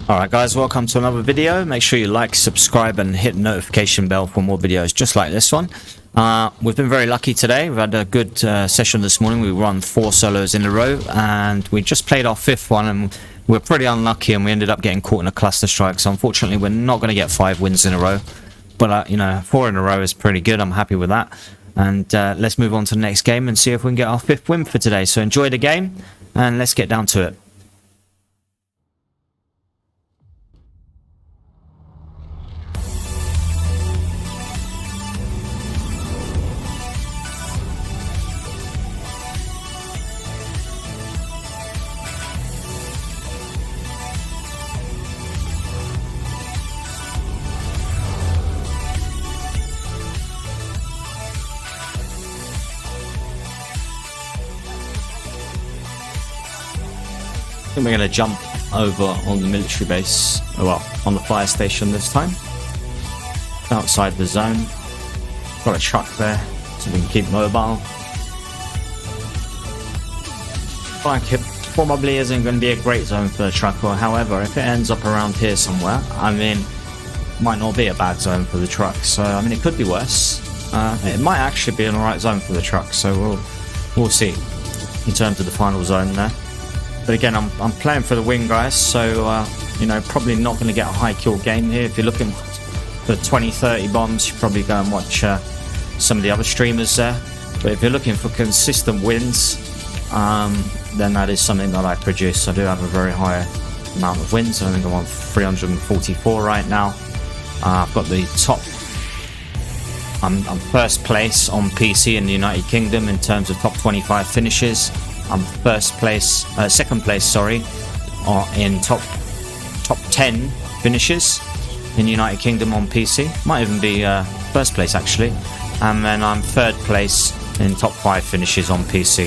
Alright guys, welcome to another video. Make sure you like, subscribe and hit the notification bell for more videos just like this one. We've been very lucky today. We've had a good session this morning. We won 4 solos in a row and we just played our 5th one and we're pretty unlucky and we ended up getting caught in a cluster strike. So unfortunately we're not going to get 5 wins in a row. But you know, 4 in a row is pretty good. I'm happy with that. And let's move on to the next game and see if we can get our 5th win for today. So enjoy the game and let's get down to it. I think we're going to jump over on the military base, well, on the fire station this time, outside the zone. Got a truck there so we can keep mobile. Like it probably isn't going to be a great zone for the truck, or however, if it ends up around here somewhere, I mean, it might not be a bad zone for the truck, so I mean, it could be worse. It might actually be an alright zone for the truck, so we'll see in terms of the final zone there. But again, I'm playing for the win, guys, so you know, probably not going to get a high kill game here. If you're looking for 20-30 bombs, you probably go and watch some of the other streamers there. But if you're looking for consistent wins, then that is something that I produce. I do have a very high amount of wins. I think I'm on 344 right now. I've got the top. I'm first place on PC in the United Kingdom in terms of top 25 finishes. I'm second place, sorry, in top 10 finishes in the United Kingdom on PC. Might even be first place actually, and then I'm third place in top 5 finishes on PC.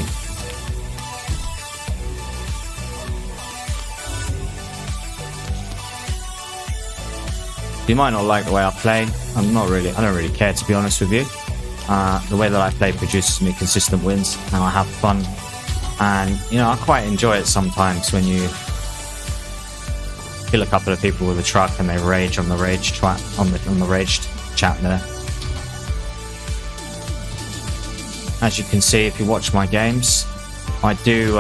You might not like the way I play. I don't really care, to be honest with you. The way that I play produces me consistent wins, and I have fun. And you know, I quite enjoy it sometimes when you kill a couple of people with a truck and they rage on the rage chat there. As you can see, if you watch my games, I do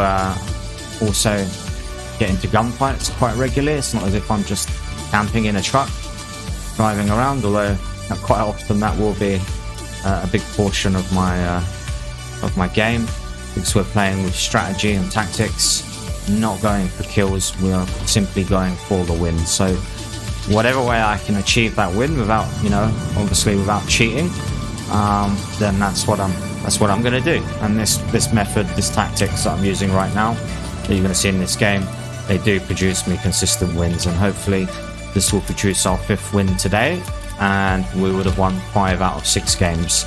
also get into gunfights quite regularly. It's not as if I'm just camping in a truck driving around, although quite often that will be a big portion of my game. Because we're playing with strategy and tactics, not going for kills, we are simply going for the win. So whatever way I can achieve that win without, you know, obviously without cheating, then that's what I'm going to do. And this method, this tactics that I'm using right now, that you're going to see in this game, they do produce me consistent wins, and hopefully this will produce our 5th win today, and we would have won 5 out of 6 games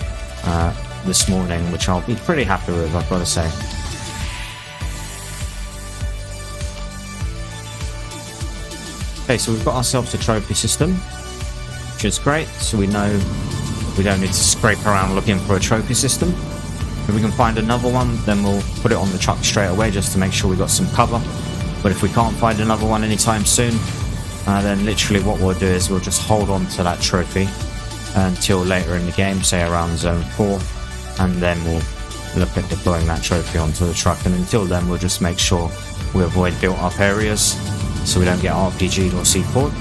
this morning, which I'll be pretty happy with, I've got to say. Okay, so we've got ourselves a trophy system, which is great, so we know we don't need to scrape around looking for a trophy system. If we can find another one, then we'll put it on the truck straight away just to make sure we got some cover. But if we can't find another one anytime soon, then literally what we'll do is we'll just hold on to that trophy until later in the game, say around zone 4. And then we'll look at deploying that trophy onto the truck, and until then we'll just make sure we avoid built up areas so we don't get RPG'd or C4'd.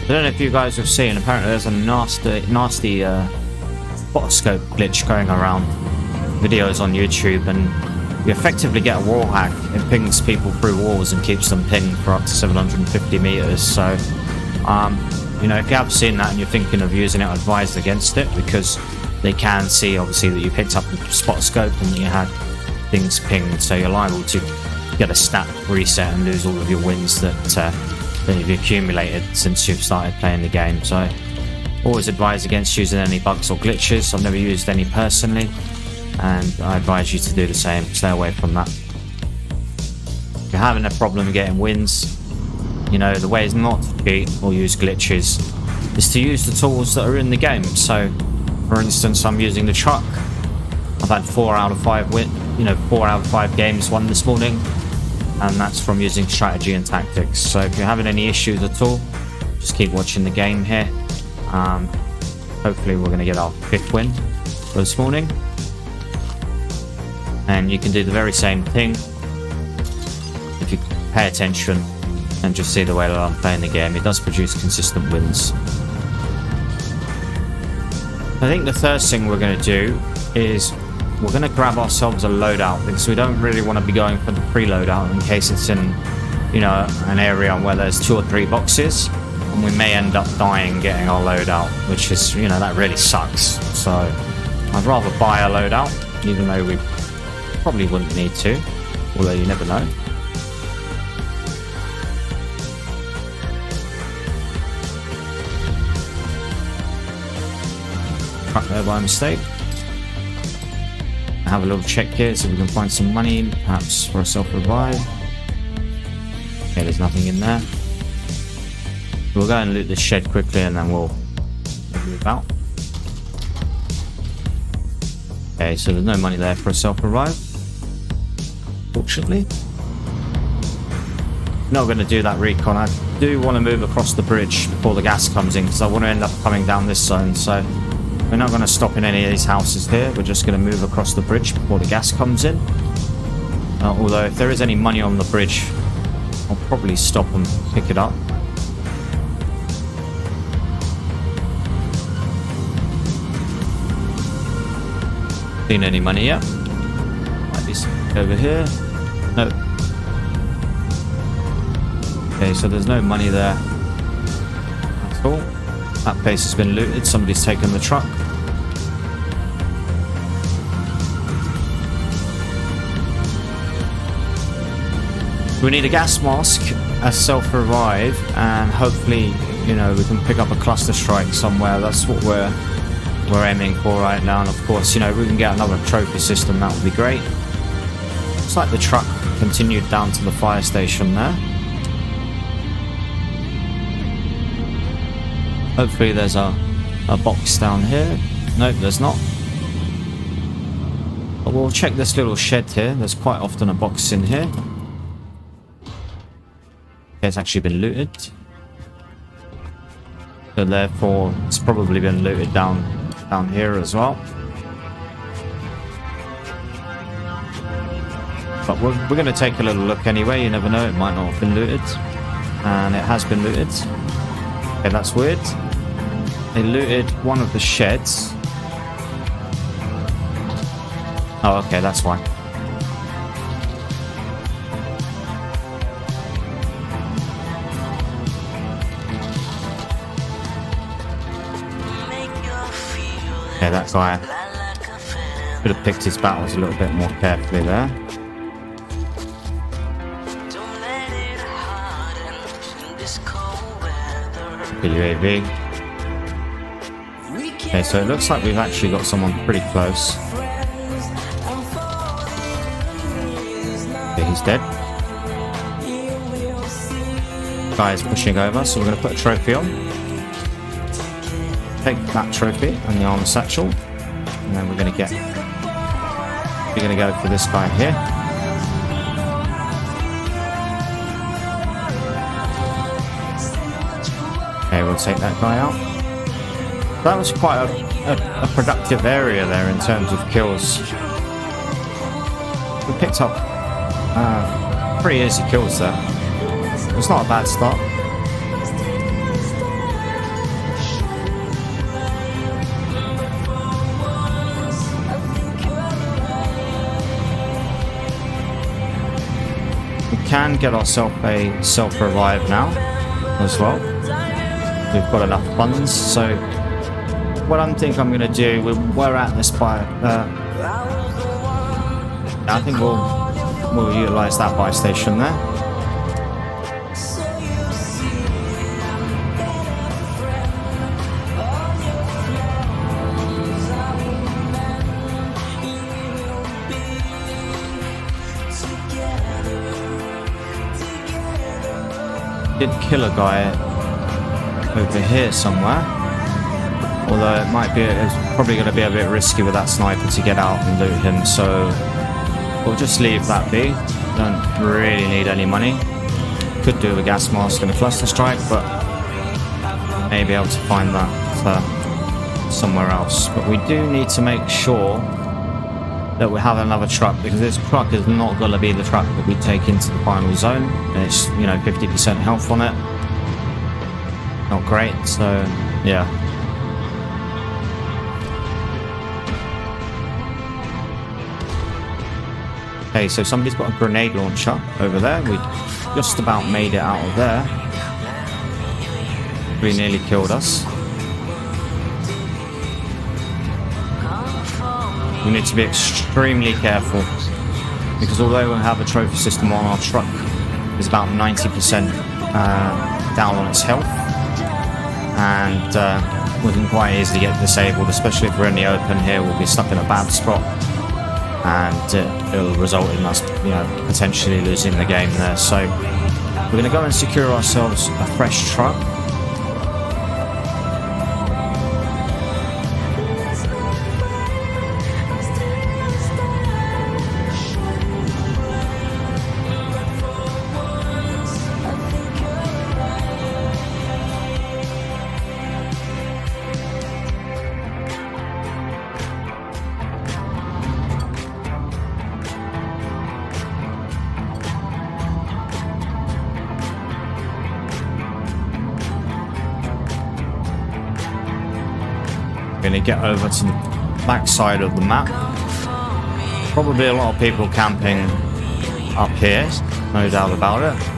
I don't know if you guys have seen, apparently there's a nasty photoscope glitch going around videos on YouTube, and you effectively get a wall hack. It pings people through walls and keeps them pinged for up to 750 meters. So you know, if you have seen that and you're thinking of using it, I advise against it, because they can see obviously that you picked up a spot scope and that you had things pinged, so you're liable to get a stat reset and lose all of your wins that you've accumulated since you've started playing the game. So always advise against using any bugs or glitches. I've never used any personally, and I advise you to do the same. Stay away from that. If you're having a problem getting wins, you you know, the way is not to cheat or use glitches, is to use the tools that are in the game. So, for instance, I'm using the truck. I've had 4 out of 5 4 out of 5 games won this morning, and that's from using strategy and tactics. So if you're having any issues at all, just keep watching the game here. Hopefully we're going to get our 5th win for this morning, and you can do the very same thing if you pay attention and just see the way that I'm playing the game. It does produce consistent wins. I think the first thing we're going to do is we're going to grab ourselves a loadout, because we don't really want to be going for the free loadout in case it's in, you know, an area where there's 2 or 3 boxes, and we may end up dying getting our loadout, which is, you know, that really sucks. So I'd rather buy a loadout, even though we probably wouldn't need to, although you never know. Right there by mistake. Have a little check here so we can find some money, perhaps for a self-revive. Okay, there's nothing in there. We'll go and loot this shed quickly and then we'll move out. Okay, so there's no money there for a self-revive, fortunately. Not going to do that recon. I do want to move across the bridge before the gas comes in, because I want to end up coming down this zone. So we're not going to stop in any of these houses here. We're just going to move across the bridge before the gas comes in. Although if there is any money on the bridge, I'll probably stop and pick it up. Seen any money yet? Might be something over here. No. Okay, so there's no money there at all. That place has been looted. Somebody's taken the truck. We need a gas mask, a self-revive, and hopefully, you know, we can pick up a cluster strike somewhere. That's what we're aiming for right now. And of course, you know, if we can get another trophy system, that would be great. Looks like the truck continued down to the fire station there. Hopefully there's a box down here. Nope, there's not. But we'll check this little shed here. There's quite often a box in here. It's actually been looted. So therefore, it's probably been looted down here as well. But we're going to take a little look anyway. You never know, it might not have been looted. And it has been looted. Okay, that's weird. They looted one of the sheds. Oh, okay, that's why. Yeah, that guy could have picked his battles a little bit more carefully there. UAV. Okay, so it looks like we've actually got someone pretty close. Okay, he's dead. Guy is pushing over, so we're going to put a trophy on. Take that trophy and the armor satchel, and then we're going to go for this guy here. Okay, we'll take that guy out. That was quite a productive area there in terms of kills. We picked up pretty easy kills there. It's not a bad start. We can get ourselves a self-revive now as well. We've got enough funds, so what I'm going to do, we're at this buy. I think we'll utilise that buy station there. did kill a guy over here somewhere. Although it's probably going to be a bit risky with that sniper to get out and loot him, so we'll just leave that be. Don't really need any money. Could do a gas mask and a cluster strike, but may be able to find that somewhere else. But we do need to make sure that we have another truck, because this truck is not going to be the truck that we take into the final zone. And it's, you know, 50% health on it. Not great, so yeah. Okay, so somebody's got a grenade launcher over there. We just about made it out of there. He nearly killed us. We need to be extremely careful, because although we have a trophy system on, our truck is about 90% down on its health, and we can quite easily get disabled, especially if we're in the open here. We'll be stuck in a bad spot, and it'll result in us, you know, potentially losing the game there. So we're going to go and secure ourselves a fresh truck. Going to get over to the back side of the map. Probably a lot of people camping up here, no doubt about it.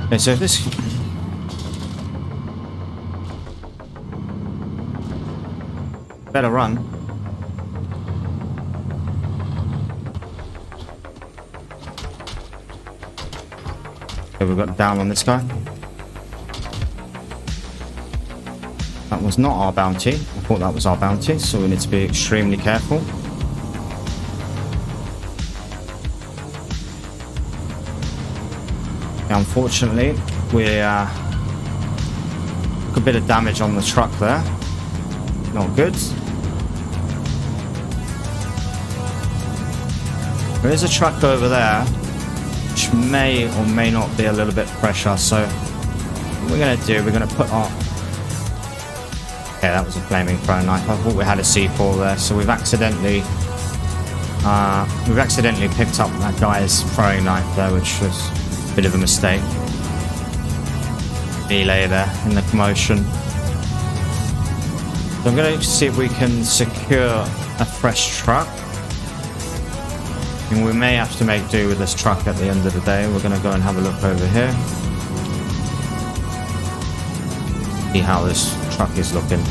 Okay, so if this... better run. Okay, we've got down on this guy. That was not our bounty. I thought that was our bounty, so we need to be extremely careful. Unfortunately, we took a bit of damage on the truck there. Not good. There is a truck over there, which may or may not be a little bit pressure. So what we're going to do, we're going to put our... Okay, that was a flaming throwing knife. I thought we had a C4 there, so we've accidentally picked up that guy's throwing knife there, which was bit of a mistake. Melee there in the commotion. So I'm going to see if we can secure a fresh truck. And we may have to make do with this truck at the end of the day. We're going to go and have a look over here. See how this truck is looking.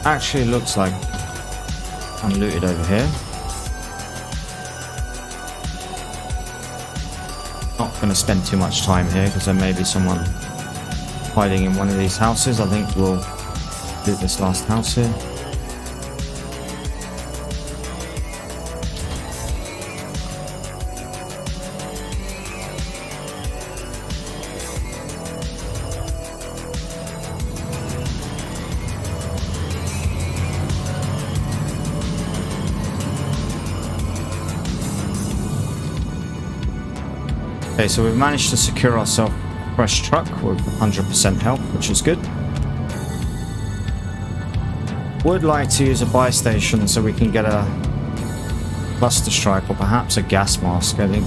Actually looks like unlooted over here. Not going to spend too much time here because there may be someone hiding in one of these houses. I think we'll loot this last house here. Okay, so we've managed to secure ourselves a fresh truck with 100% health, which is good. Would like to use a buy station so we can get a cluster strike or perhaps a gas mask, I think.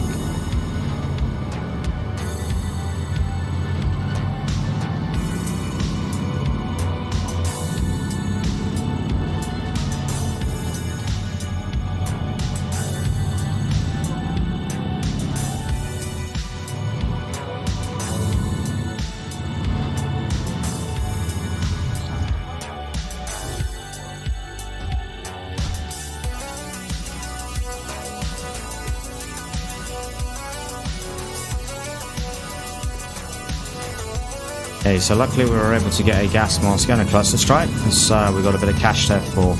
Okay, so luckily we were able to get a gas mask and a cluster strike, so we got a bit of cash there for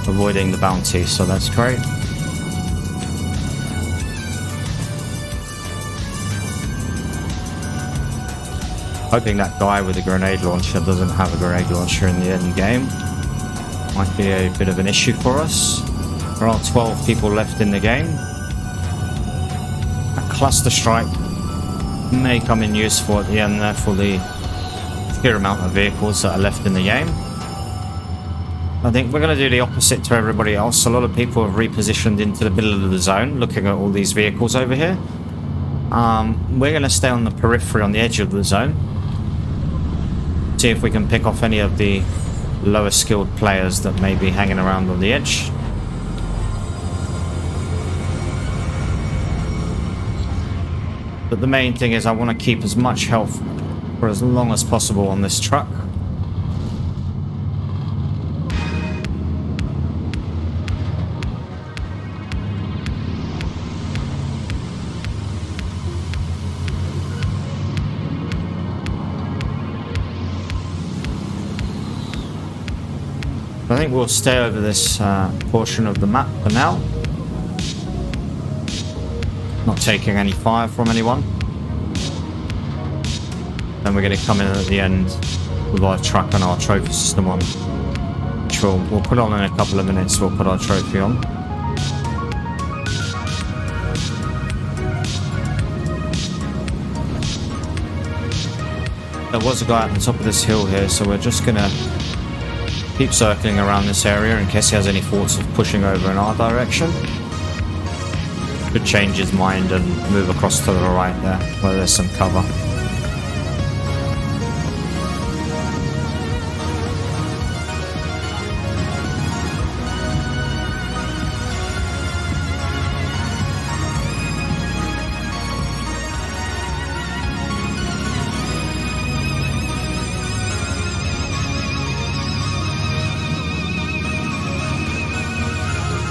avoiding the bounty, so that's great. Hoping that guy with the grenade launcher doesn't have a grenade launcher in the end game. Might be a bit of an issue for us. There are 12 people left in the game. A cluster strike may come in useful at the end there for the sheer amount of vehicles that are left in the game. I think we're going to do the opposite to everybody else. A lot of people have repositioned into the middle of the zone, looking at all these vehicles over here. We're going to stay on the periphery, on the edge of the zone. See if we can pick off any of the lower skilled players that may be hanging around on the edge. But the main thing is I want to keep as much health for as long as possible on this truck. I think we'll stay over this portion of the map for now. Not taking any fire from anyone. Then we're going to come in at the end with our truck and our trophy system on. Which we'll put on in a couple of minutes. We'll put our trophy on. There was a guy at the top of this hill here, so we're just going to keep circling around this area in case he has any thoughts of pushing over in our direction. Could change his mind and move across to the right there, where there's some cover.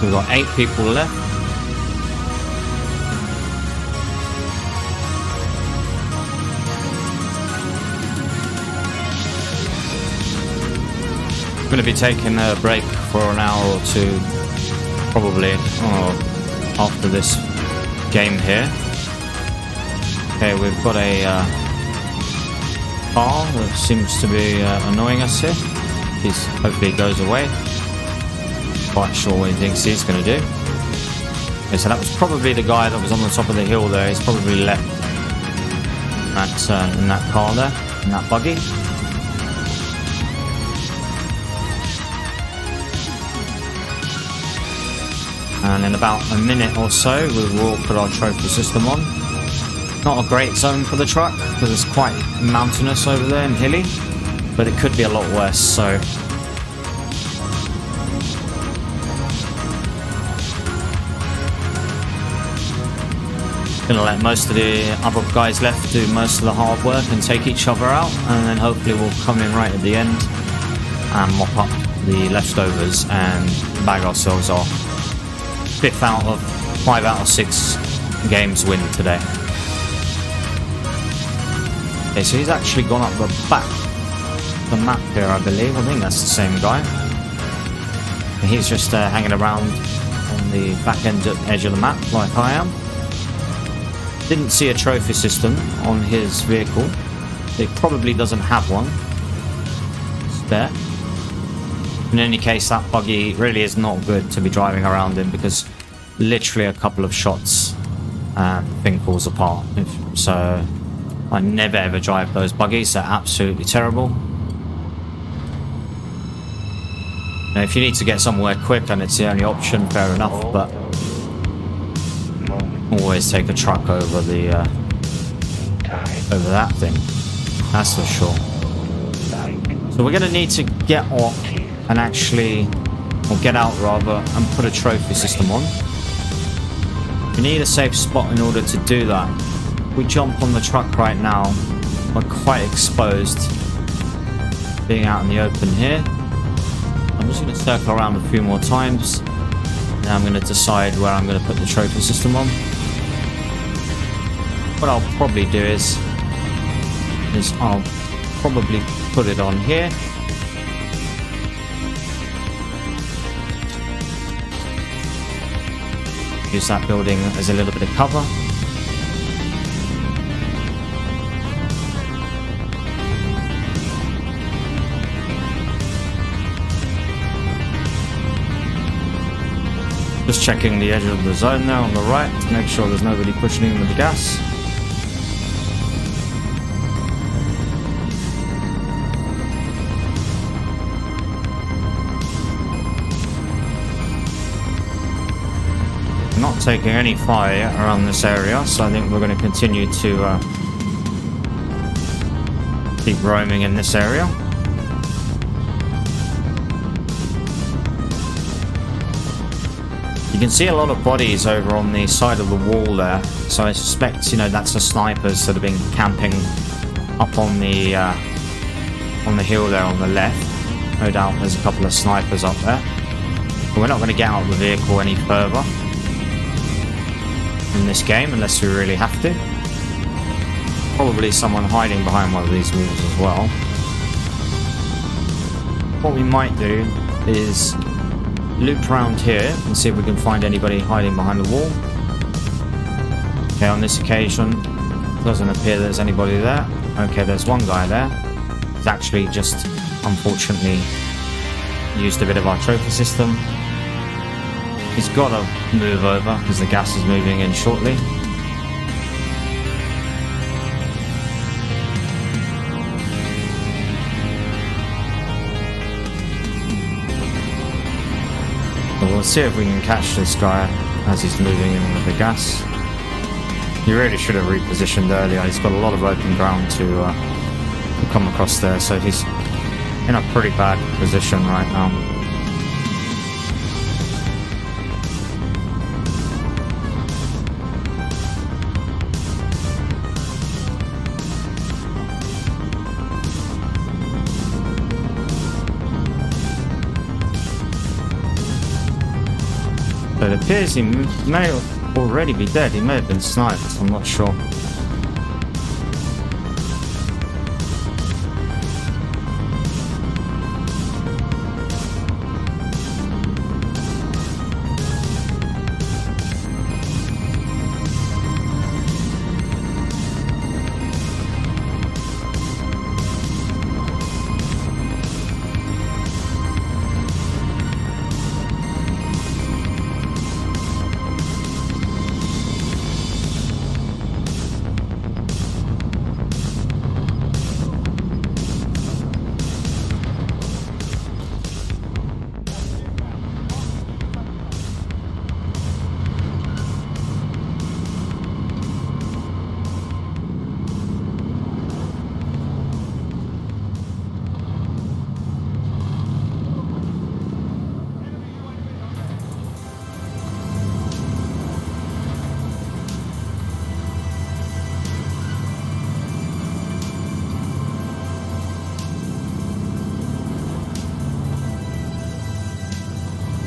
We've got 8 people left. I'm going to be taking a break for an hour or two, probably, after this game here. Okay, we've got a car that seems to be annoying us here. Hopefully he goes away. Quite sure what he thinks he's going to do. Okay, so that was probably the guy that was on the top of the hill there. He's probably left in that car there, in that buggy. And in about a minute or so, we will put our trophy system on. Not a great zone for the truck, because it's quite mountainous over there and hilly, but it could be a lot worse, so... Gonna let most of the other guys left do most of the hard work and take each other out, and then hopefully we'll come in right at the end and mop up the leftovers and bag ourselves our 5th out of 5 out of 6 games win today. Okay, so he's actually gone up the back of the map here, I believe. I think that's the same guy. And he's just hanging around on the back edge of the map like I am. Didn't see a trophy system on his vehicle. It probably doesn't have one. It's there. In any case, that buggy really is not good to be driving around in, because literally a couple of shots and the thing falls apart. So I never ever drive those buggies. They're absolutely terrible. Now, if you need to get somewhere quick and it's the only option, fair enough, but always take a truck over the over that thing, that's for sure. So we're going to need to get off and actually, or get out rather, and put a trophy system on. We need a safe spot in order to do that. If we jump on the truck right now, we're quite exposed being out in the open here. I'm just going to circle around a few more times. Now I'm going to decide where I'm going to put the trophy system on. What I'll probably do is is I'll probably put it on here. Use that building as a little bit of cover. Just checking the edge of the zone now on the right to make sure there's nobody pushing in with the gas. Not taking any fire around this area, so I think we're going to continue to keep roaming in this area. You can see a lot of bodies over on the side of the wall there, so I suspect, you know, that's the snipers that have been camping up on the hill there on the left. No doubt there's a couple of snipers up there. But we're not going to get out of the vehicle any further in this game unless we really have to. Probably someone hiding behind one of these walls as well. What we might do is loop around here and see if we can find anybody hiding behind the wall. Okay, on this occasion doesn't appear there's anybody there. Okay, there's one guy there. He's actually just unfortunately used a bit of our trophy system. He's got to move over because the gas is moving in shortly. So we'll see if we can catch this guy as he's moving in with the gas. He really should have repositioned earlier. He's got a lot of open ground to come across there, so he's in a pretty bad position right now. But it appears he may already be dead. He may have been sniped, I'm not sure.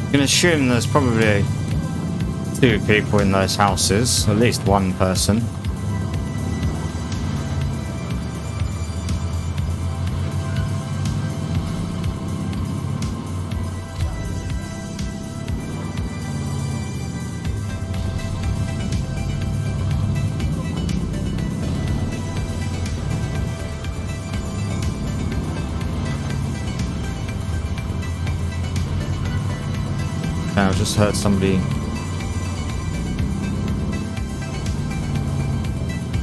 You can assume there's probably 2 people in those houses, at least one person. I just heard somebody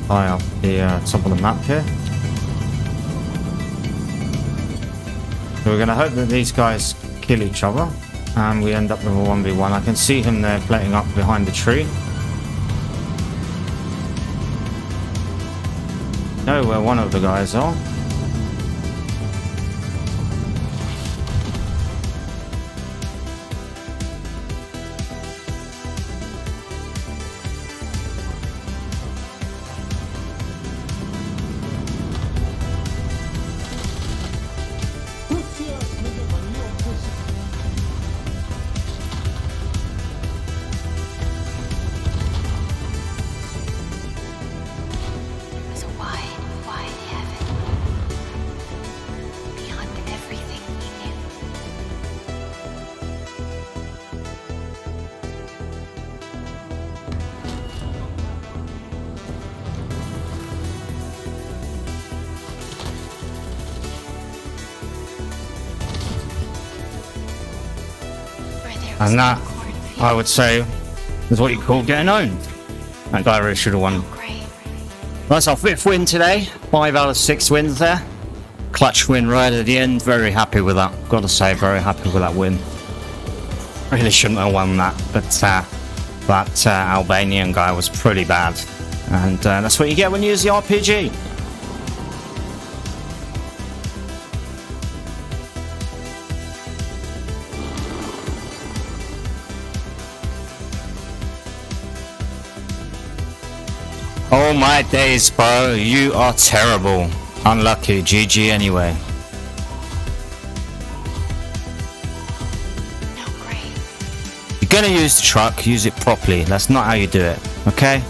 high up the top of the map here. So we're going to hope that these guys kill each other and we end up with a 1v1. I can see him there playing up behind the tree. Know where one of the guys are. It was a wide, wide heaven. And that, I would say, is what you call getting owned. That guy really should have won. That's our 5th win today. 5 out of 6 wins there. Clutch win right at the end. Very happy with that. Gotta say, very happy with that win. Really shouldn't have won that, but that Albanian guy was pretty bad. And that's what you get when you use the RPG. Oh my days, bro. You are terrible. Unlucky. GG anyway. You're gonna use the truck, use it properly. That's not how you do it, okay?